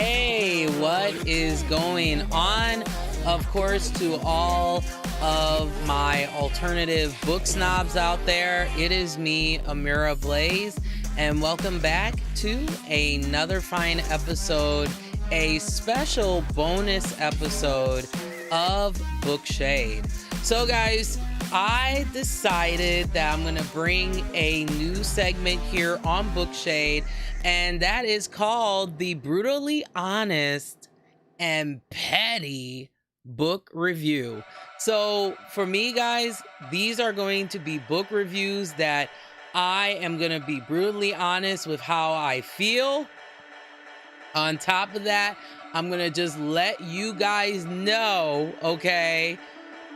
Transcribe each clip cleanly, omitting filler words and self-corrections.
Hey, what is going on? Of course, to all of my alternative book snobs out there, it is me, Amira Blaze, and welcome back to another fine episode, a special bonus episode of Book Shade. So, guys, I decided that I'm going to bring a new segment here on Book Shade, and that is called the Brutally Honest and Petty Book Review. So for me, guys, these are going to be book reviews that I am going to be brutally honest with how I feel. On top of that, I'm going to just let you guys know, okay,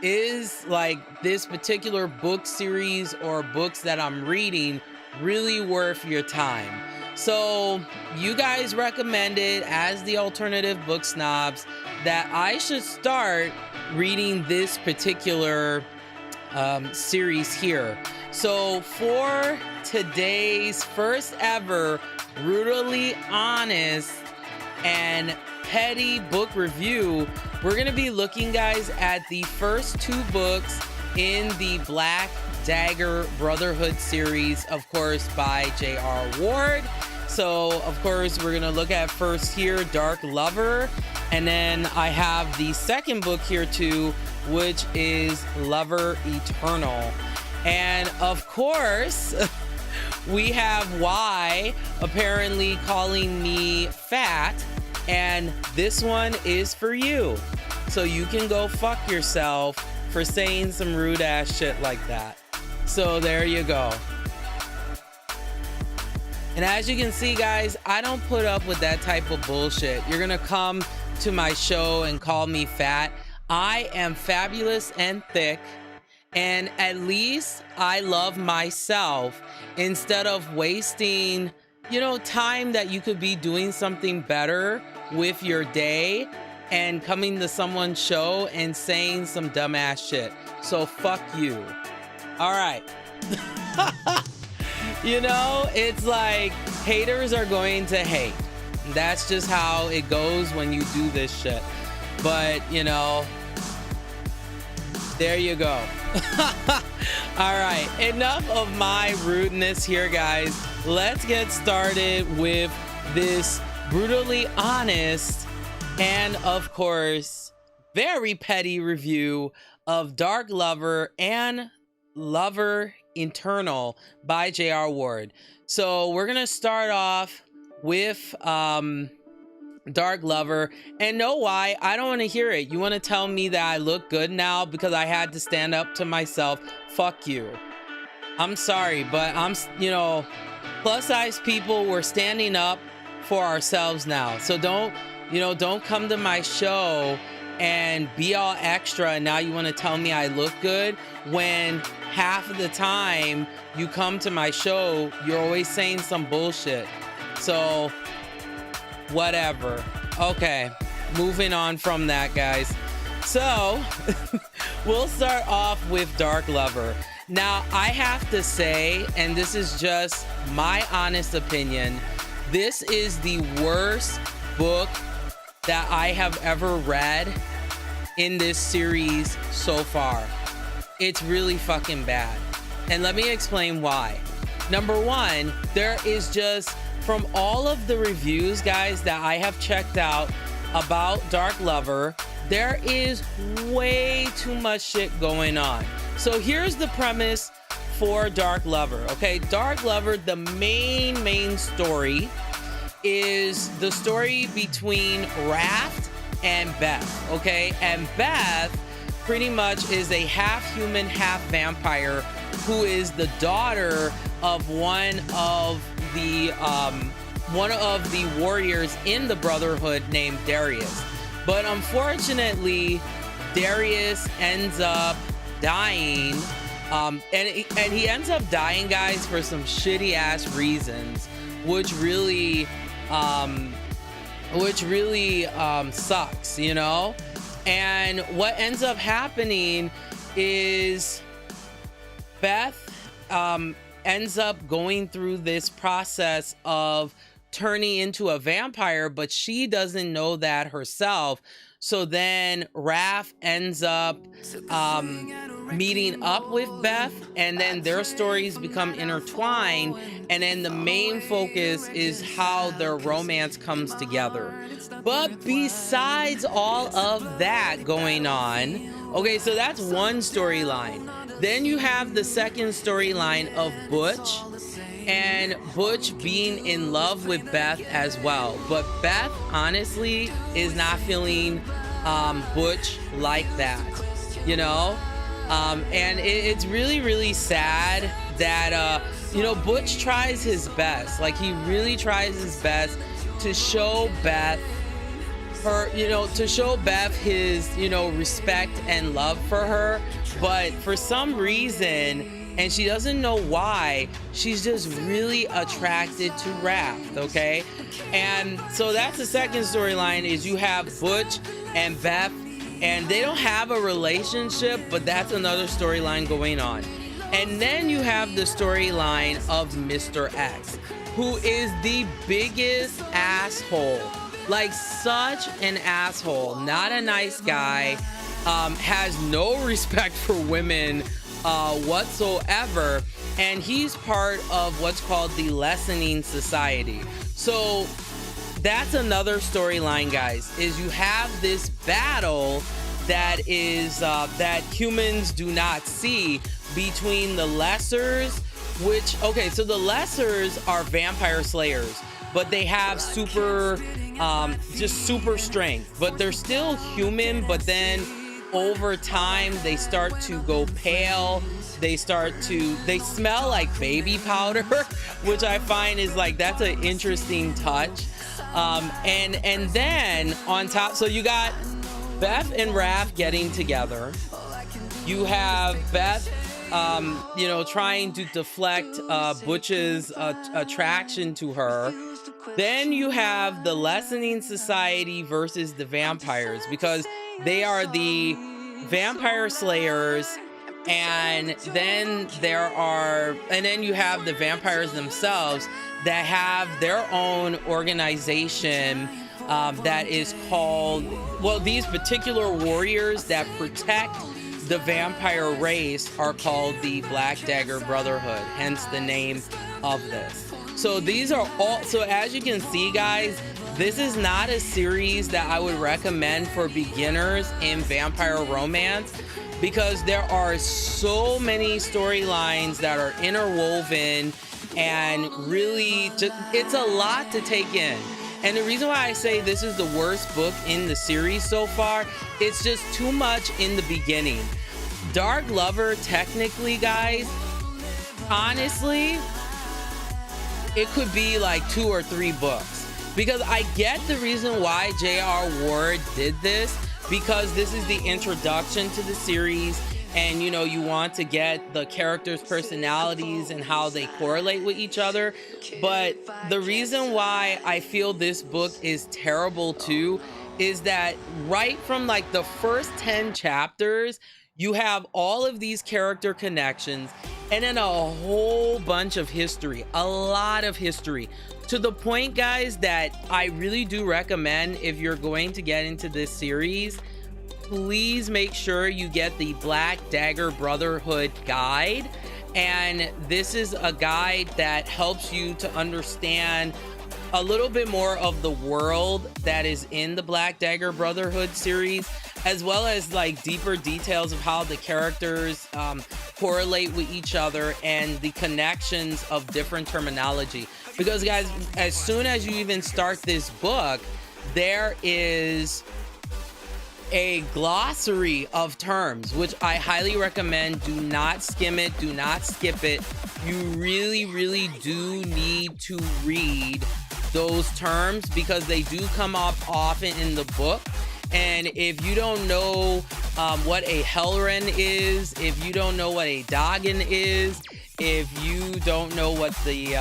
is like this particular book series or books that I'm reading really worth your time? So you guys recommended, as the alternative book snobs, that I should start reading this particular series here. So for today's first ever brutally honest and petty book review, we're gonna be looking, guys, at the first two books in the Black Dagger Brotherhood series, of course, by J.R. Ward. So, of course, we're gonna look at first here, Dark Lover, and then I have the second book here too, which is Lover Eternal. And of course, we have Y apparently calling me fat, and this one is for you. So you can go fuck yourself for saying some rude ass shit like that. So there you go. And as you can see, guys, I don't put up with that type of bullshit. You're gonna come to my show and call me fat. I am fabulous and thick, and at least I love myself instead of wasting, time that you could be doing something better with your day and coming to someone's show and saying some dumbass shit. So fuck you. All right. It's like haters are going to hate. That's just how it goes when you do this shit. But, there you go. All right, enough of my rudeness here, guys. Let's get started with this brutally honest and, of course, very petty review of Dark Lover and Lover Eternal by J.R. Ward. So we're gonna start off with Dark Lover, and know why? I don't want to hear it. You want to tell me that I look good now because I had to stand up to myself? Fuck you. I'm sorry, but plus size people, we're standing up for ourselves now. So don't come to my show and be all extra and now you want to tell me I look good when half of the time you come to my show, you're always saying some bullshit. So whatever. Okay, moving on from that, guys. So we'll start off with Dark Lover. Now, I have to say, and this is just my honest opinion, this is the worst book that I have ever read in this series so far. It's really fucking bad. And let me explain why. Number one, there is just, from all of the reviews, guys, that I have checked out about Dark Lover, there is way too much shit going on. So here's the premise for Dark Lover, okay? Dark Lover, the main story is the story between Raft and Beth, okay? And Beth pretty much is a half human, half vampire who is the daughter of one of the warriors in the Brotherhood named Darius. But unfortunately, Darius ends up dying, and he ends up dying, guys, for some shitty ass reasons, which really sucks, And what ends up happening is Beth ends up going through this process of turning into a vampire, but she doesn't know that herself. So then Raph ends up meeting up with Beth, and then their stories become intertwined, and then the main focus is how their romance comes together. But besides all of that going on, okay, so that's one storyline. Then you have the second storyline of Butch, and Butch being in love with Beth as well. But Beth, honestly, is not feeling Butch like that, you know? And it's really, really sad that, you know, Butch tries his best. Like, he really tries his best to show Beth his, you know, respect and love for her. But for some reason, and she doesn't know why, she's just really attracted to Raph, okay? And so that's the second storyline, is you have Butch and Beth, and they don't have a relationship, but that's another storyline going on. And then you have the storyline of Mr. X, who is the biggest asshole. Like, such an asshole, not a nice guy, has no respect for women whatsoever, and he's part of what's called the Lessening Society. So that's another storyline, guys, is you have this battle that is that humans do not see between the Lessers, which, okay, so the Lessers are vampire slayers, but they have super strength, but they're still human. But then over time they start to go pale, they smell like baby powder, which I find is like, that's an interesting touch. And then on top, so you got Beth and Raph getting together. You have Beth you know, trying to deflect Butch's attraction to her. Then you have the Lessening Society versus the vampires, because they are the vampire slayers, and then you have the vampires themselves that have their own organization that is called, well, these particular warriors that protect the vampire race are called the Black Dagger Brotherhood, hence the name of this. So these are all, so as you can see, guys, this is not a series that I would recommend for beginners in vampire romance, because there are so many storylines that are interwoven, and really it's a lot to take in. And the reason why I say this is the worst book in the series so far, it's just too much in the beginning. Dark Lover, technically, guys, honestly, it could be like 2 or 3 books, because I get the reason why J.R. Ward did this, because this is the introduction to the series, and you know, you want to get the characters' personalities and how they correlate with each other. But the reason why I feel this book is terrible too is that right from like the first 10 chapters, you have all of these character connections, and then a whole bunch of history, a lot of history, to the point, guys, that I really do recommend, if you're going to get into this series, please make sure you get the Black Dagger Brotherhood guide. And this is a guide that helps you to understand a little bit more of the world that is in the Black Dagger Brotherhood series, as well as like deeper details of how the characters correlate with each other and the connections of different terminology. Because, guys, as soon as you even start this book, there is a glossary of terms, which I highly recommend. Do not skim it, do not skip it. You really, really do need to read those terms, because they do come up often in the book. And if you don't know what a Hellren is, if you don't know what a Doggin is, if you don't know what the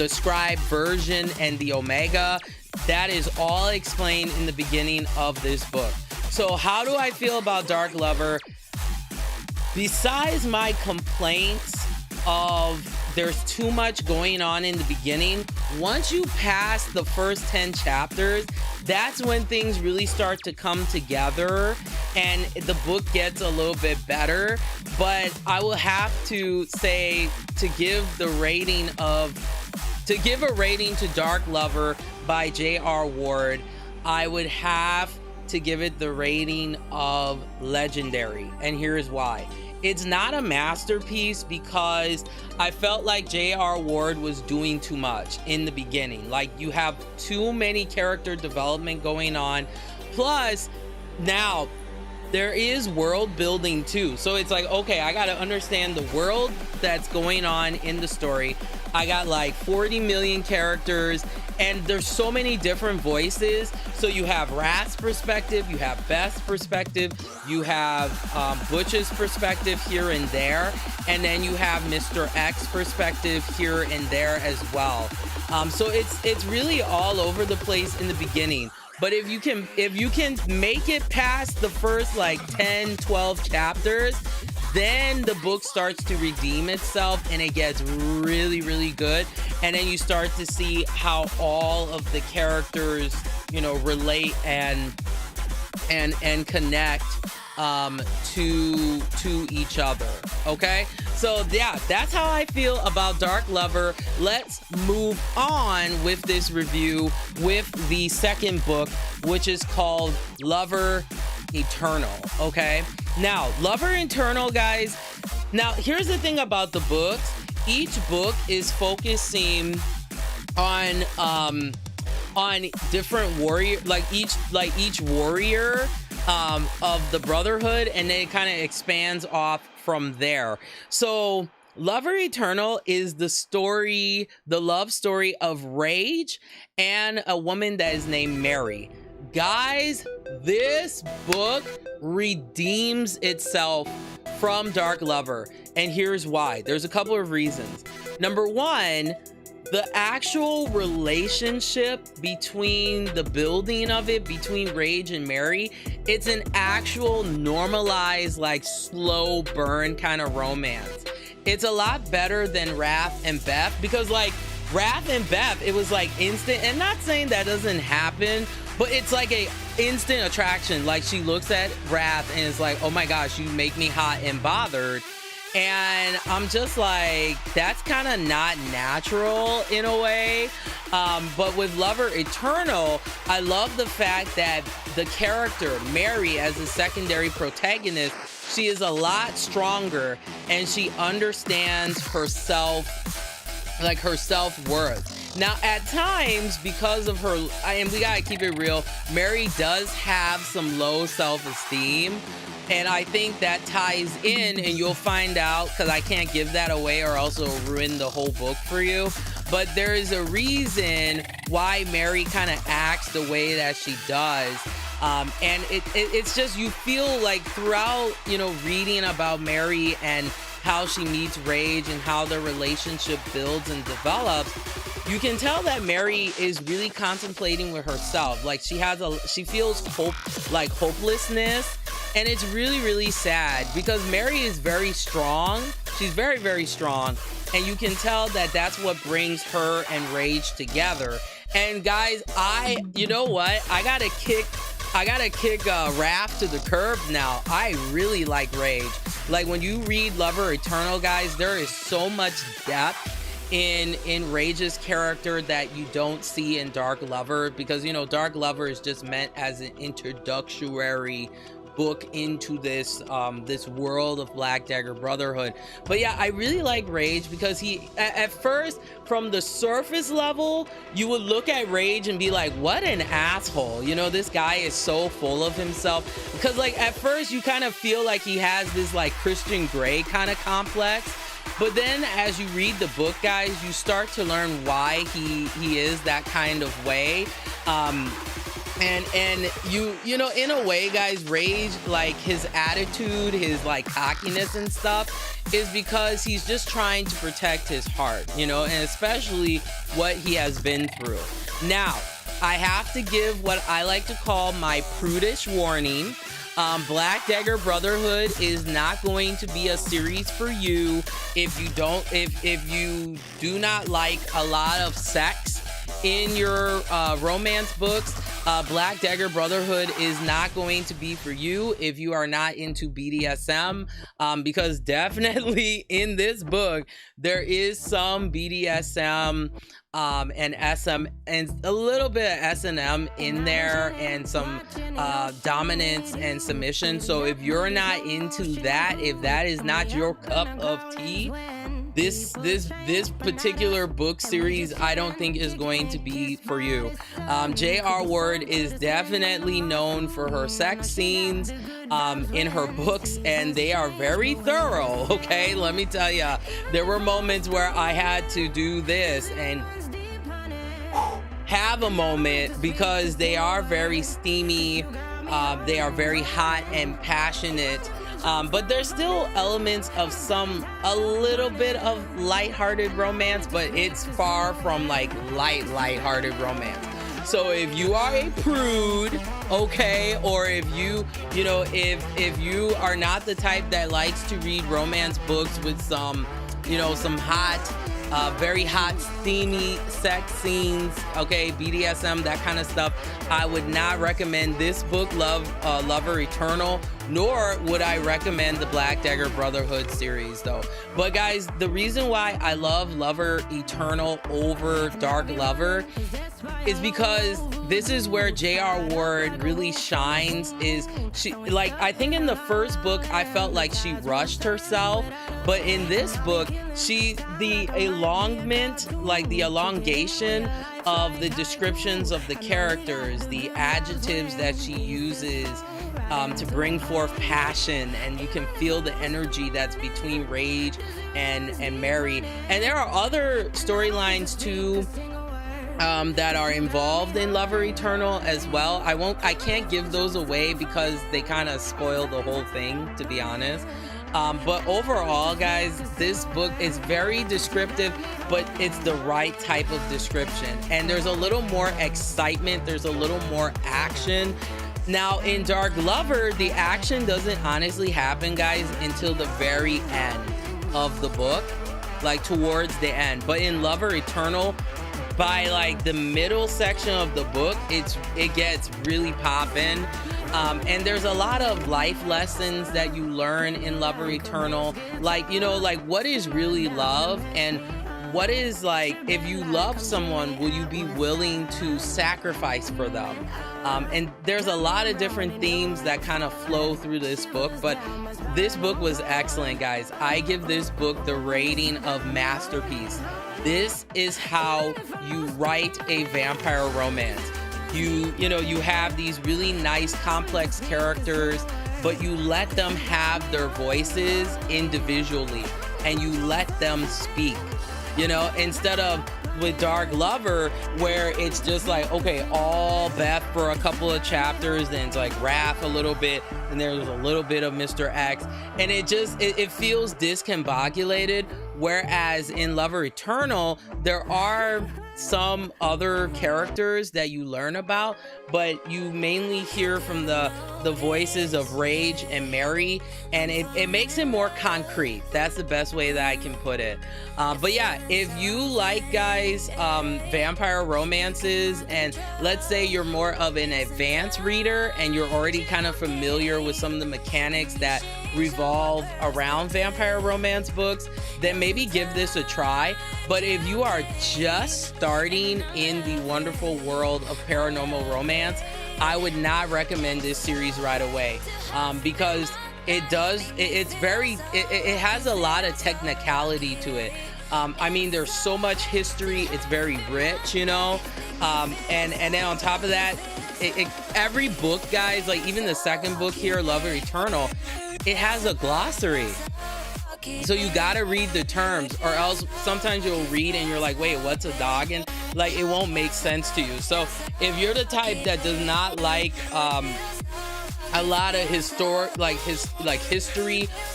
scribe version and the Omega, that is all explained in the beginning of this book. So how do I feel about Dark Lover? Besides my complaints of there's too much going on in the beginning. Once you pass the first 10 chapters, that's when things really start to come together and the book gets a little bit better. But I will have to say, to give a rating to Dark Lover by J.R. Ward, I would have to give it the rating of legendary. And here's why. It's not a masterpiece because I felt like J.R. Ward was doing too much in the beginning. Like, you have too many character development going on. Plus, now, there is world building too. So it's like, okay, I gotta understand the world that's going on in the story. I got like 40 million characters and there's so many different voices. So you have Rath's perspective, you have Beth's perspective, you have Butch's perspective here and there, and then you have Mr. X's perspective here and there as well. So it's really all over the place in the beginning. But if you can make it past the first like 10, 12 chapters, then the book starts to redeem itself and it gets really, really good. And then you start to see how all of the characters, you know, relate and connect to each other. Okay, so yeah, that's how I feel about Dark Lover. Let's move on with this review with the second book, which is called Lover Eternal. Okay, now Lover Eternal, guys, now here's the thing about the books. Each book is focusing on different warrior, like each warrior of the Brotherhood, and then it kind of expands off from there. So Lover Eternal is the love story of Rage and a woman that is named Mary. Guys, this book redeems itself from Dark Lover, and here's why. There's a couple of reasons. Number one, the actual relationship between the building of it, between Rage and Mary, it's an actual normalized, like slow burn kind of romance. It's a lot better than Wrath and Beth, because like Wrath and Beth, it was like instant, and not saying that doesn't happen, but it's like a instant attraction. Like, she looks at Wrath and is like, oh my gosh, you make me hot and bothered. And I'm just like, that's kind of not natural in a way. But with Lover Eternal, I love the fact that the character, Mary, as a secondary protagonist, she is a lot stronger and she understands herself, like her self-worth. Now, at times, because of her, and we gotta keep it real, Mary does have some low self-esteem. And I think that ties in, and you'll find out, because I can't give that away or else it'll ruin the whole book for you. But there is a reason why Mary kind of acts the way that she does. And it's just, you feel like throughout, you know, reading about Mary and how she meets Rage and how their relationship builds and develops, you can tell that Mary is really contemplating with herself. Like, she feels hopelessness. And it's really, really sad because Mary is very strong. She's very, very strong. And you can tell that that's what brings her and Rage together. And guys, you know what? I gotta kick Wrath to the curb now. I really like Rage. Like, when you read Lover Eternal, guys, there is so much depth in Rage's character that you don't see in Dark Lover, because, you know, Dark Lover is just meant as an introductory book into this this world of Black Dagger Brotherhood. But yeah, I really like Rage because he, at first, from the surface level, you would look at Rage and be like, what an asshole, you know, this guy is so full of himself. Because like at first you kind of feel like he has this like Christian Grey kind of complex, but then as you read the book, guys, you start to learn why he is that kind of way. And you know, in a way, guys, Rage, like his attitude, his like cockiness and stuff, is because he's just trying to protect his heart, you know, and especially what he has been through. Now, I have to give what I like to call my prudish warning. Black Dagger Brotherhood is not going to be a series for you if you do not like a lot of sex in your romance books. Black Dagger Brotherhood is not going to be for you if you are not into BDSM, because definitely in this book there is some BDSM and SM and a little bit of S&M in there, and some dominance and submission. So if you're not into that, if that is not your cup of tea, this particular book series I don't think is going to be for you. J.R. Ward is definitely known for her sex scenes in her books, and they are very thorough. Okay, let me tell you, there were moments where I had to do this and have a moment, because they are very steamy, they are very hot and passionate, but there's still elements of a little bit of lighthearted romance, but it's far from like lighthearted romance. So if you are a prude, okay, or if if you are not the type that likes to read romance books with some hot, very hot, steamy sex scenes, okay, BDSM, that kind of stuff, I would not recommend this book, Lover Eternal, nor would I recommend the Black Dagger Brotherhood series, though. But guys, the reason why I love Lover Eternal over Dark Lover is because this is where J.R. Ward really shines. I think in the first book I felt like she rushed herself, but in this book, the elongation of the descriptions of the characters, the adjectives that she uses to bring forth passion, and you can feel the energy that's between Rage and Mary. And there are other storylines too that are involved in Lover Eternal as well. I can't give those away because they kind of spoil the whole thing, to be honest. But overall, guys, this book is very descriptive, but it's the right type of description. And there's a little more excitement, there's a little more action. Now, in Dark Lover, the action doesn't honestly happen, guys, until the very end of the book, like towards the end. But in Lover Eternal, by like the middle section of the book, it gets really poppin'. And there's a lot of life lessons that you learn in Lover Eternal, like what is really love, and what is, like, if you love someone, will you be willing to sacrifice for them? And there's a lot of different themes that kind of flow through this book, but this book was excellent, guys. I give this book the rating of masterpiece. This is how you write a vampire romance. You have these really nice, complex characters, but you let them have their voices individually, and you let them speak. Instead of with Dark Lover, where it's just like, okay, all Beth for a couple of chapters, then it's like Raph a little bit, and there's a little bit of Mr. X, and it feels discombobulated. Whereas in Lover Eternal, there are some other characters that you learn about, but you mainly hear from the voices of Rage and Mary, and it makes it more concrete. That's the best way that I can put it. But yeah, if you like, guys, vampire romances, and let's say you're more of an advanced reader and you're already kind of familiar with some of the mechanics that revolve around vampire romance books, then maybe give this a try. But if you are just starting in the wonderful world of paranormal romance, I would not recommend this series right away, because it has a lot of technicality to it. There's so much history, it's very rich, and then on top of that, every book, guys, like even the second book here, Lover Eternal, it has a glossary. So you gotta read the terms, or else sometimes you'll read and you're like, wait, what's a dog? And like, it won't make sense to you. So if you're the type that does not like a lot of history,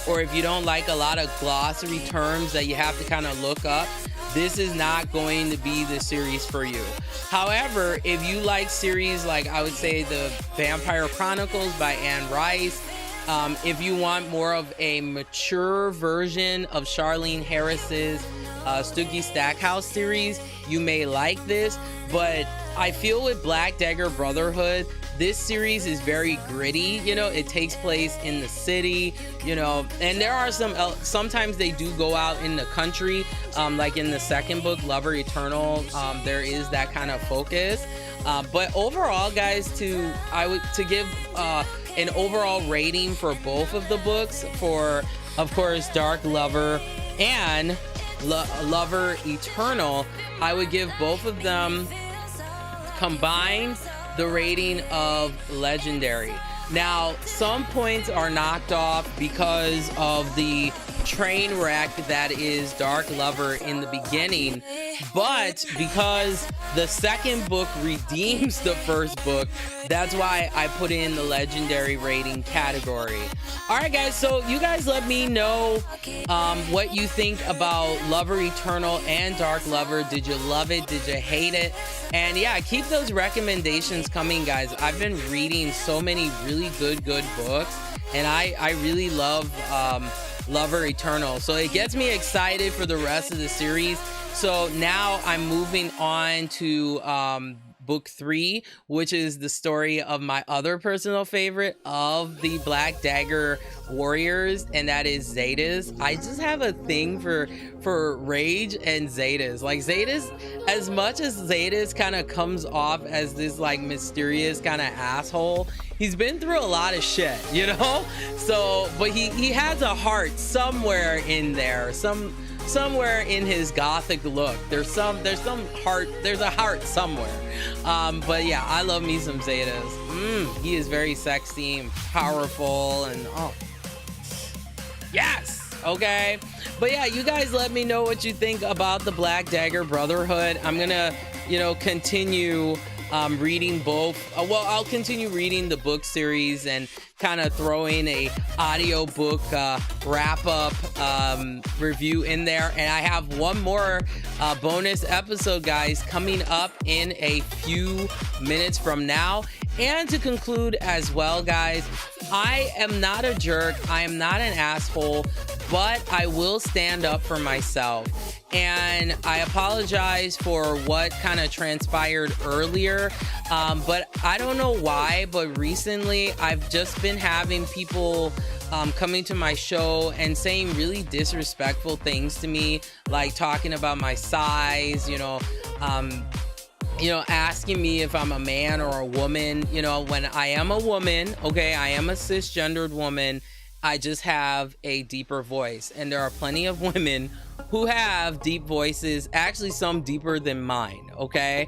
or if you don't like a lot of glossary terms that you have to kind of look up, this is not going to be the series for you. However, if you like series like, I would say, the Vampire Chronicles by Anne Rice, if you want more of a mature version of Charlene Harris's Stooky Stackhouse series, you may like this. But I feel with Black Dagger Brotherhood, this series is very gritty. You know, it takes place in the city, you know, and there are sometimes they do go out in the country, like in the second book, Lover Eternal. There is that kind of focus, but overall, guys, to give an overall rating for both of the books, for, of course, Dark Lover and Lover Eternal, I would give both of them combined the rating of legendary. Now, some points are knocked off because of the train wreck that is Dark Lover in the beginning, but because the second book redeems the first book, that's why I put in the legendary rating category. All right, guys, so you guys let me know what you think about Lover Eternal and Dark Lover. Did you love it? Did you hate it? And yeah, keep those recommendations coming, guys. I've been reading so many really good books, and I really love Lover Eternal, so it gets me excited for the rest of the series. So now I'm moving on to book 3, which is the story of my other personal favorite of the Black Dagger warriors, and that is Zetas. I just have a thing for Rage and Zetas. Like, Zetas, as much as Zetas kind of comes off as this like mysterious kind of asshole, he's been through a lot of shit, you know? So, but he has a heart somewhere in there, somewhere in his gothic look. There's some heart, there's a heart somewhere. But yeah, I love me some Zetas. He is very sexy and powerful, and oh yes, okay. But yeah, you guys let me know what you think about the Black Dagger Brotherhood. I'm gonna, you know, continue reading both. Well, I'll continue reading the book series and kind of throwing a audiobook wrap-up review in there. And I have one more bonus episode, guys, coming up in a few minutes from now. And to conclude as well, guys, I am not a jerk. I am not an asshole, but I will stand up for myself. And I apologize for what kind of transpired earlier, but I don't know why, but recently I've just been having people coming to my show and saying really disrespectful things to me, like talking about my size, asking me if I'm a man or a woman. You know, when I am a woman, okay, I am a cisgendered woman, I just have a deeper voice. And there are plenty of women who have deep voices, actually some deeper than mine, okay?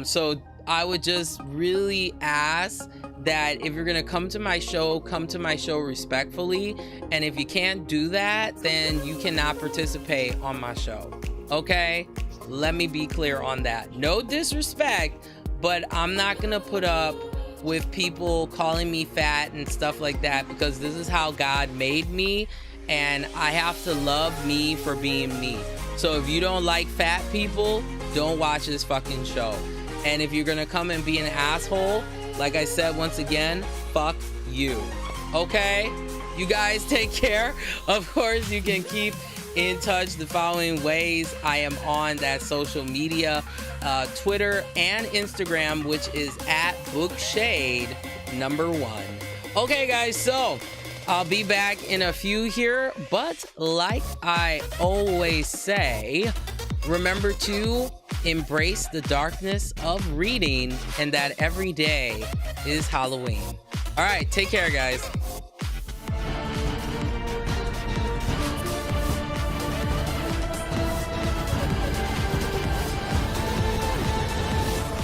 So I would just really ask that if you're gonna come to my show respectfully. And if you can't do that, then you cannot participate on my show, okay? Let me be clear on that. No disrespect, but I'm not gonna put up with people calling me fat and stuff like that, because this is how God made me, and I have to love me for being me. So if you don't like fat people, don't watch this fucking show. And if you're gonna come and be an asshole, like I said, once again, fuck you, okay? You guys take care. Of course, you can keep in touch the following ways. I am on that social media, Twitter and Instagram, which is @bookshade1. Okay, guys, so I'll be back in a few here, but like I always say, remember to embrace the darkness of reading, and that every day is Halloween. All right, take care, guys.